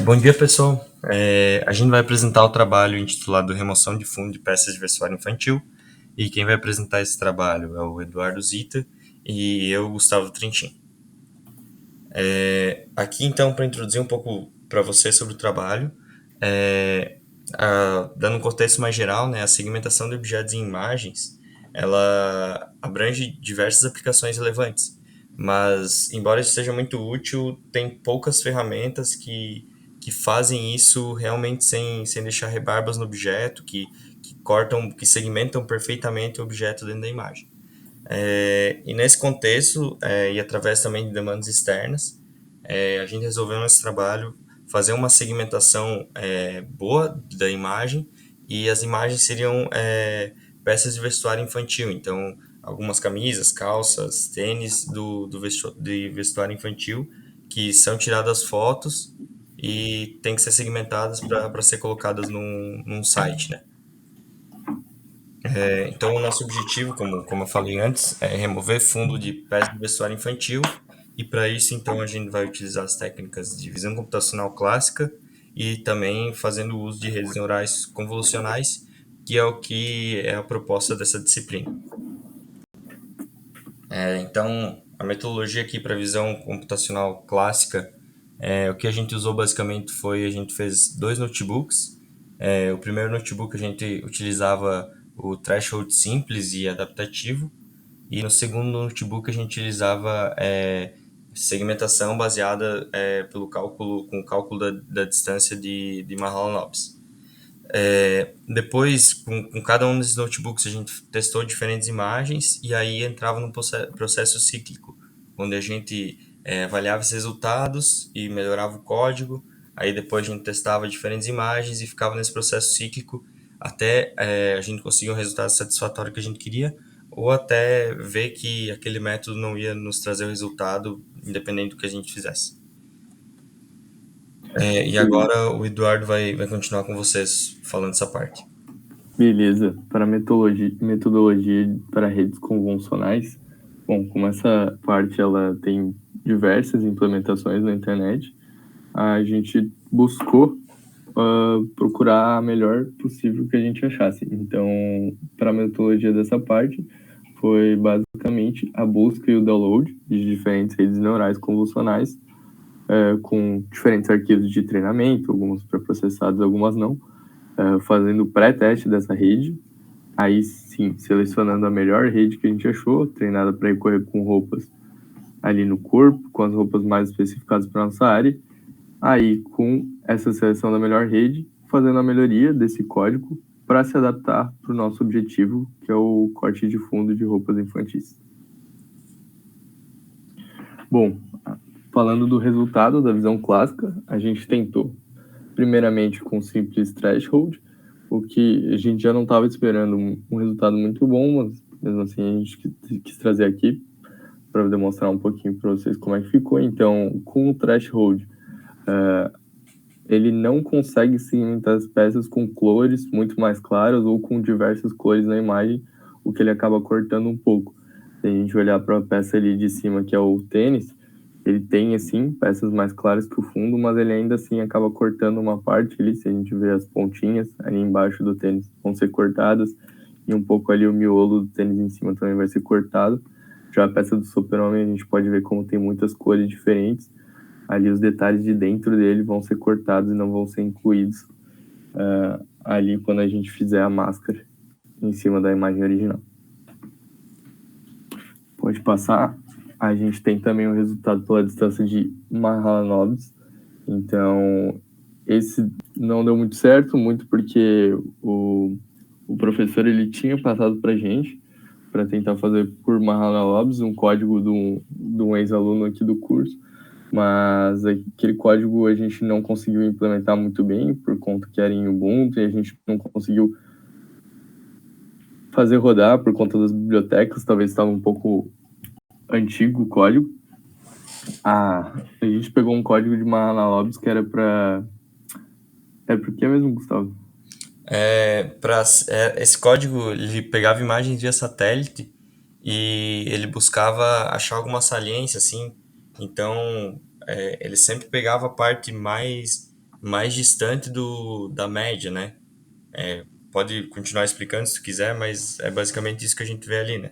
Bom dia, pessoal. A gente vai apresentar o trabalho intitulado Remoção de Fundo de Peças de Vestuário Infantil. E quem vai apresentar esse trabalho é o Eduardo Zita e eu, Gustavo Trintin. Aqui, então, para introduzir um pouco para você sobre o trabalho, dando um contexto mais geral, né, a segmentação de objetos em imagens, ela abrange diversas aplicações relevantes, mas, embora isso seja muito útil, tem poucas ferramentas que fazem isso realmente sem deixar rebarbas no objeto, que cortam, que segmentam perfeitamente o objeto dentro da imagem. E nesse contexto, e através também de demandas externas, a gente resolveu nesse trabalho fazer uma segmentação boa da imagem, e as imagens seriam peças de vestuário infantil, então algumas camisas, calças, tênis de vestuário infantil que são tiradas fotos e tem que ser segmentadas para ser colocadas num site, né? Então, o nosso objetivo, como eu falei antes, é remover fundo de peças de vestuário infantil, e para isso, então, a gente vai utilizar as técnicas de visão computacional clássica e também fazendo uso de redes neurais convolucionais, que é o que é a proposta dessa disciplina. Então, a metodologia aqui para visão computacional clássica, o que a gente usou basicamente foi, a gente fez dois notebooks. O primeiro notebook a gente utilizava o threshold simples e adaptativo, e no segundo notebook a gente utilizava segmentação baseada com o cálculo da distância de Mahalanobis. Depois, com cada um desses notebooks, a gente testou diferentes imagens e aí entrava num processo cíclico, onde a gente avaliava esses resultados e melhorava o código. Aí depois a gente testava diferentes imagens e ficava nesse processo cíclico até a gente conseguir um resultado satisfatório que a gente queria, ou até ver que aquele método não ia nos trazer o resultado, independente do que a gente fizesse. E agora o Eduardo vai continuar com vocês falando essa parte. Beleza, para metodologia para redes convolucionais, bom, como essa parte ela tem diversas implementações na internet, a gente buscou procurar a melhor possível que a gente achasse. Então, para a metodologia dessa parte, foi basicamente a busca e o download de diferentes redes neurais convolucionais, com diferentes arquivos de treinamento, alguns pré-processados, algumas não, fazendo o pré-teste dessa rede, aí sim, selecionando a melhor rede que a gente achou, treinada para recorrer com roupas ali no corpo, com as roupas mais especificadas para nossa área. Aí, com essa seleção da melhor rede, fazendo a melhoria desse código para se adaptar para o nosso objetivo, que é o corte de fundo de roupas infantis. Bom, falando do resultado da visão clássica, a gente tentou, primeiramente, com simples threshold, o que a gente já não estava esperando um resultado muito bom, mas mesmo assim a gente quis trazer aqui para demonstrar um pouquinho para vocês como é que ficou. Então, com o threshold, ele não consegue segmentar as peças com cores muito mais claras ou com diversas cores na imagem, o que ele acaba cortando um pouco. Se a gente olhar para a peça ali de cima, que é o tênis, ele tem, assim, peças mais claras que o fundo, mas ele ainda assim acaba cortando uma parte ali, se a gente vê as pontinhas ali embaixo do tênis vão ser cortadas, e um pouco ali o miolo do tênis em cima também vai ser cortado. Já a peça do Super-Homem a gente pode ver como tem muitas cores diferentes, ali os detalhes de dentro dele vão ser cortados e não vão ser incluídos ali quando a gente fizer a máscara em cima da imagem original. Pode passar. A gente tem também o resultado pela distância de Mahalanobis. Então, esse não deu muito certo, muito porque o professor ele tinha passado para a gente para tentar fazer por Mahalanobis um código de um ex-aluno aqui do curso, mas aquele código a gente não conseguiu implementar muito bem por conta que era em Ubuntu e a gente não conseguiu fazer rodar por conta das bibliotecas, talvez estava um pouco antigo o código. A gente pegou um código de Mahalanobis que era para... É por que mesmo, Gustavo? Esse código ele pegava imagens via satélite e ele buscava achar alguma saliência, assim. Então, ele sempre pegava a parte mais mais distante da média, né? Pode continuar explicando se tu quiser, mas é basicamente isso que a gente vê ali, né?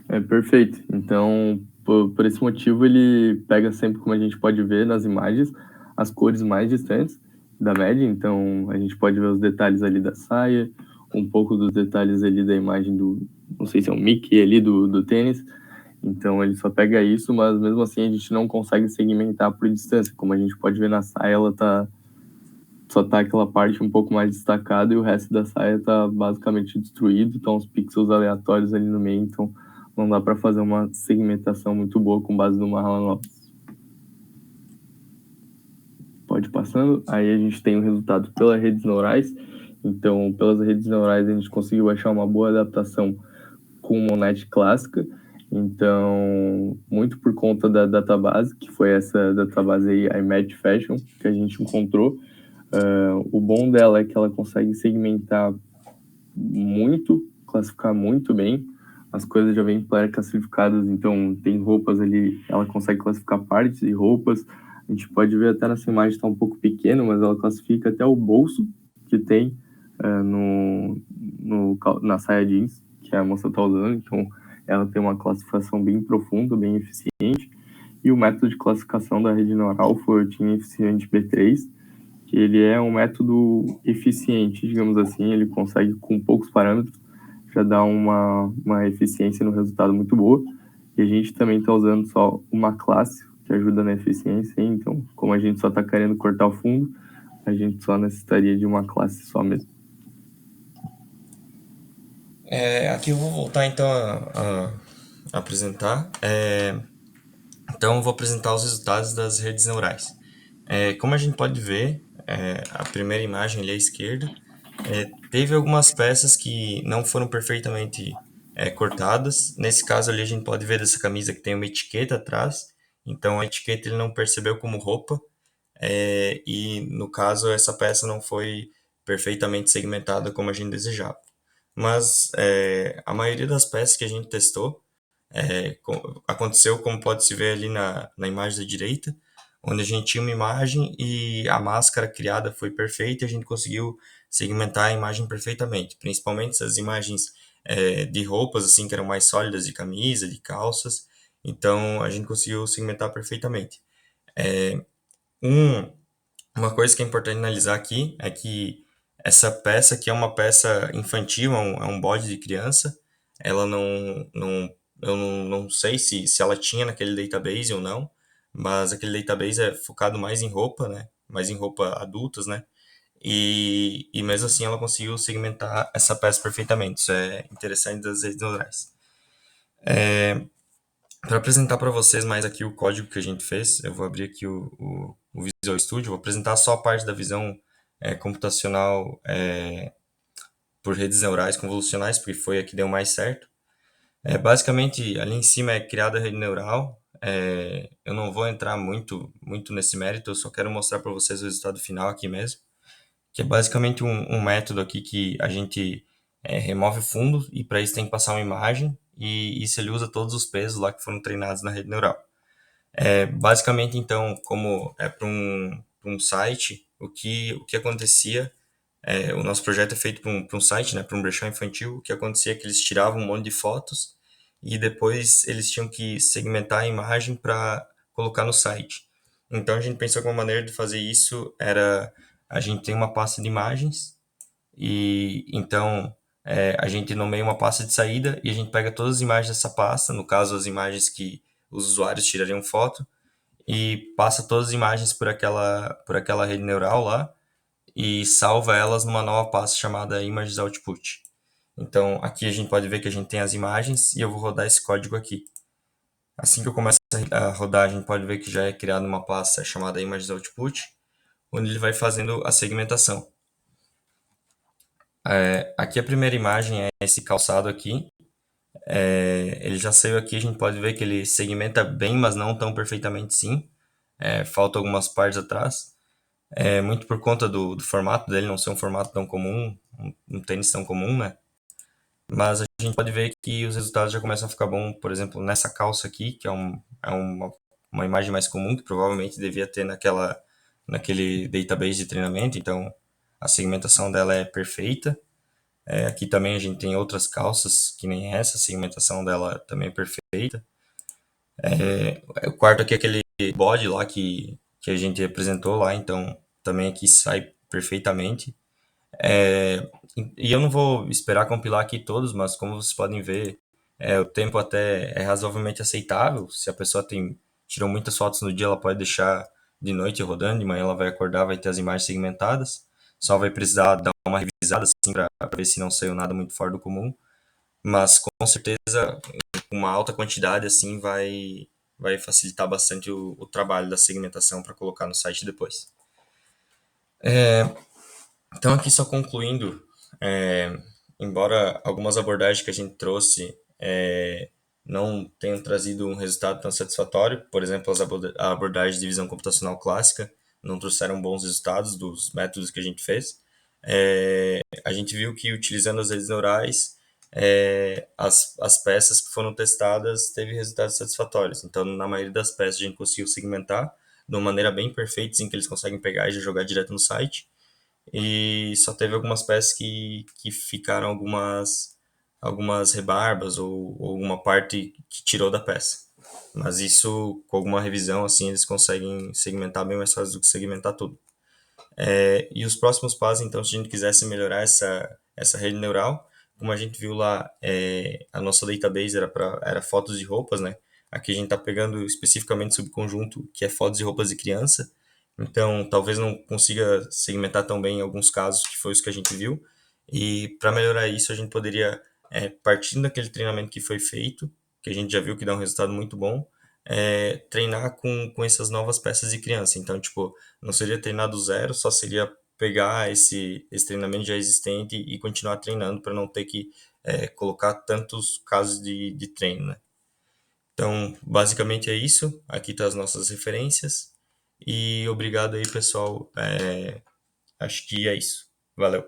É perfeito. Então, por esse motivo, ele pega sempre, como a gente pode ver nas imagens, as cores mais distantes da média. Então, a gente pode ver os detalhes ali da saia, um pouco dos detalhes ali da imagem do, não sei se é um Mickey ali do tênis. Então, ele só pega isso, mas mesmo assim a gente não consegue segmentar por distância. Como a gente pode ver na saia, ela só tá aquela parte um pouco mais destacada e o resto da saia tá basicamente destruído, estão uns pixels aleatórios ali no meio, então não dá para fazer uma segmentação muito boa com base no Marlon. Pode ir passando, aí a gente tem o resultado pelas redes neurais, então pelas redes neurais a gente conseguiu achar uma boa adaptação com Monet clássica, então muito por conta da database, que foi essa database aí, iMatch Fashion, que a gente encontrou. O bom dela é que ela consegue segmentar muito, classificar muito bem. As coisas já vêm pré-classificadas, então tem roupas ali, ela consegue classificar partes e roupas. A gente pode ver até nessa imagem está um pouco pequeno, mas ela classifica até o bolso que tem na saia jeans que a moça está usando. Então ela tem uma classificação bem profunda, bem eficiente. E o método de classificação da rede neural foi o Team Eficiente B3, que ele é um método eficiente, digamos assim, ele consegue com poucos parâmetros já dar uma eficiência no resultado muito boa. E a gente também está usando só uma classe que ajuda na eficiência, então como a gente só está querendo cortar o fundo, a gente só necessitaria de uma classe só mesmo. Aqui eu vou voltar então a apresentar. Então eu vou apresentar os resultados das redes neurais. Como a gente pode ver, a primeira imagem ali à esquerda, teve algumas peças que não foram perfeitamente cortadas. Nesse caso ali a gente pode ver dessa camisa que tem uma etiqueta atrás. Então a etiqueta ele não percebeu como roupa. E no caso essa peça não foi perfeitamente segmentada como a gente desejava. Mas a maioria das peças que a gente testou aconteceu como pode se ver ali na imagem da direita, onde a gente tinha uma imagem e a máscara criada foi perfeita e a gente conseguiu segmentar a imagem perfeitamente, principalmente essas imagens de roupas assim que eram mais sólidas, de camisa, de calças, então a gente conseguiu segmentar perfeitamente. Um, uma coisa que é importante analisar aqui é que essa peça aqui é uma peça infantil, é um bode de criança. Ela eu não sei se ela tinha naquele database ou não, mas aquele database é focado mais em roupa, né? Mais em roupa adultas, né? E mesmo assim ela conseguiu segmentar essa peça perfeitamente. Isso é interessante das redes neurais. Para apresentar para vocês mais aqui o código que a gente fez, eu vou abrir aqui o Visual Studio, vou apresentar só a parte da visão computacional por redes neurais convolucionais, porque foi a que deu mais certo. Basicamente, ali em cima é criada a rede neural. Eu não vou entrar muito nesse mérito, eu só quero mostrar para vocês o resultado final aqui mesmo, que é basicamente um método aqui que a gente remove o fundo e para isso tem que passar uma imagem e isso ele usa todos os pesos lá que foram treinados na rede neural. Basicamente, então, como é para um site, o que acontecia, o nosso projeto é feito para um site, né, para um brechó infantil, o que acontecia é que eles tiravam um monte de fotos e depois eles tinham que segmentar a imagem para colocar no site. Então, a gente pensou que uma maneira de fazer isso era, a gente tem uma pasta de imagens e então a gente nomeia uma pasta de saída e a gente pega todas as imagens dessa pasta, no caso as imagens que os usuários tirariam foto, e passa todas as imagens por aquela rede neural lá e salva elas numa nova pasta chamada Images Output. Então, aqui a gente pode ver que a gente tem as imagens e eu vou rodar esse código aqui. Assim que eu começo a rodar, a gente pode ver que já é criada uma pasta chamada Images Output, onde ele vai fazendo a segmentação. Aqui a primeira imagem é esse calçado aqui. Ele já saiu aqui, a gente pode ver que ele segmenta bem, mas não tão perfeitamente sim. Faltam algumas partes atrás. Muito por conta do formato dele não ser um formato tão comum, um tênis tão comum, né? Mas a gente pode ver que os resultados já começam a ficar bom, por exemplo, nessa calça aqui, que é uma imagem mais comum, que provavelmente devia ter naquele database de treinamento, então a segmentação dela é perfeita. Aqui também a gente tem outras calças que nem essa, a segmentação dela também é perfeita. O quarto aqui é aquele body lá que a gente apresentou lá, então também aqui sai perfeitamente. E eu não vou esperar compilar aqui todos, mas como vocês podem ver, o tempo até é razoavelmente aceitável. Se a pessoa tirou muitas fotos no dia, ela pode deixar de noite rodando, de manhã ela vai acordar, vai ter as imagens segmentadas. Só vai precisar dar uma revisada assim para ver se não saiu nada muito fora do comum. Mas com certeza, uma alta quantidade assim vai facilitar bastante o trabalho da segmentação para colocar no site depois. Então, aqui só concluindo, é, embora algumas abordagens que a gente trouxe não tenham trazido um resultado tão satisfatório, por exemplo, a abordagem de visão computacional clássica não trouxeram bons resultados dos métodos que a gente fez. A gente viu que utilizando as redes neurais, as peças que foram testadas teve resultados satisfatórios. Então, na maioria das peças a gente conseguiu segmentar de uma maneira bem perfeita, assim, que eles conseguem pegar e já jogar direto no site. E só teve algumas peças que ficaram algumas rebarbas ou alguma parte que tirou da peça. Mas isso, com alguma revisão, assim, eles conseguem segmentar bem mais fácil do que segmentar tudo. E os próximos passos, então, se a gente quisesse melhorar essa rede neural, como a gente viu lá, a nossa database era fotos de roupas, né? Aqui a gente está pegando especificamente subconjunto, que é fotos de roupas de criança. Então, talvez não consiga segmentar tão bem em alguns casos, que foi isso que a gente viu. E para melhorar isso, a gente poderia, partindo daquele treinamento que foi feito, que a gente já viu que dá um resultado muito bom, treinar com essas novas peças de criança. Então, tipo, não seria treinar do zero, só seria pegar esse treinamento já existente e continuar treinando para não ter que colocar tantos casos de treino, né? Então, basicamente é isso. Aqui tá as nossas referências. E obrigado aí, pessoal. Acho que é isso. Valeu.